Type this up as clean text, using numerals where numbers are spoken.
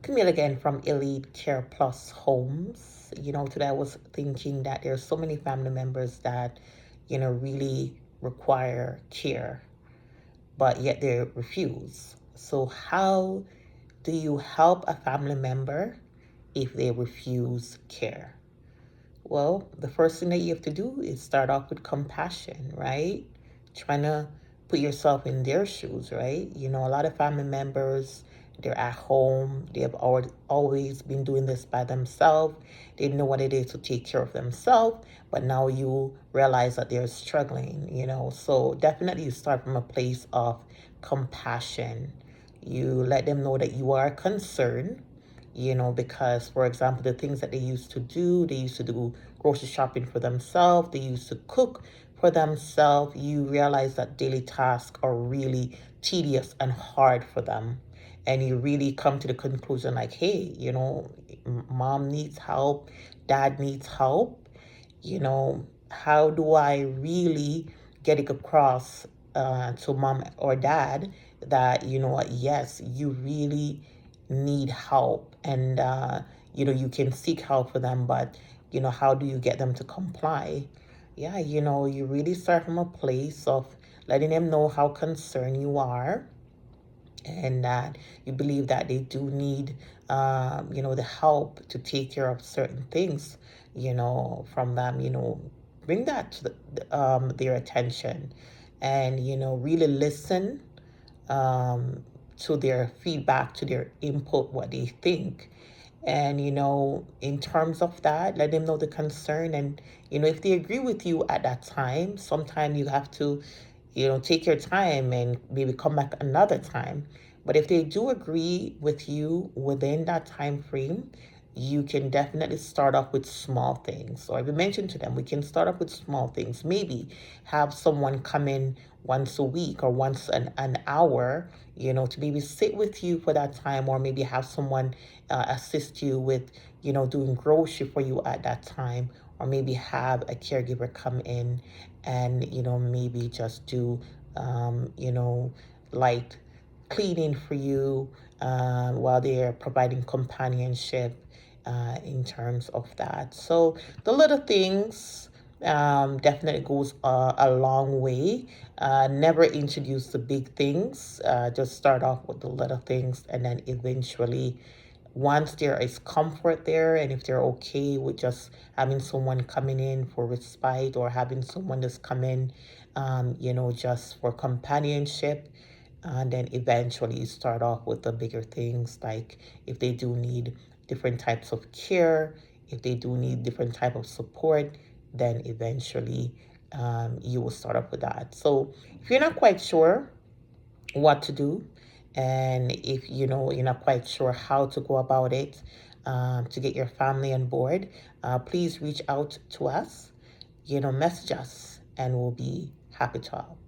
Camille again from Elite Care Plus Homes. Today I was thinking that there's so many family members that, really require care, but yet they refuse. So, how do you help a family member if they refuse care? Well, the first thing that you have to do is start off with compassion, right? Trying to put yourself in their shoes, right? A lot of family members, they're at home, they have always been doing this by themselves. They know what it is to take care of themselves, but now you realize that they're struggling. So definitely you start from a place of compassion. You let them know that you are concerned, because, for example, the things that they used to do grocery shopping for themselves, they used to cook for themselves. You realize that daily tasks are really tedious and hard for them. And you really come to the conclusion like, hey, mom needs help, dad needs help. How do I really get it across to mom or dad that, what, yes, you really need help, and you can seek help for them, but how do you get them to comply? Yeah, you really start from a place of letting them know how concerned you are, and that you believe that they do need the help to take care of certain things from them. Bring that to their attention, and really listen to their feedback, to their input, what they think. And, in terms of that, let them know the concern. And, if they agree with you at that time, sometimes you have to, take your time and maybe come back another time. But if they do agree with you within that time frame, you can definitely start off with small things. So I've mentioned to them, we can start off with small things. Maybe have someone come in once a week or once an hour, to maybe sit with you for that time, or maybe have someone assist you with, doing grocery for you at that time, or maybe have a caregiver come in and, maybe just do, light cleaning for you while they're providing companionship in terms of that. So the little things definitely goes a long way. Never introduce the big things. Just start off with the little things, and then eventually, once there is comfort there, and if they're okay with just having someone coming in for respite, or having someone just come in, just for companionship, and then eventually you start off with the bigger things, like if they do need different types of care, if they do need different type of support, then eventually you will start off with that. So if you're not quite sure what to do, and if you're not quite sure how to go about it, to get your family on board, please reach out to us, message us, and we'll be happy to help.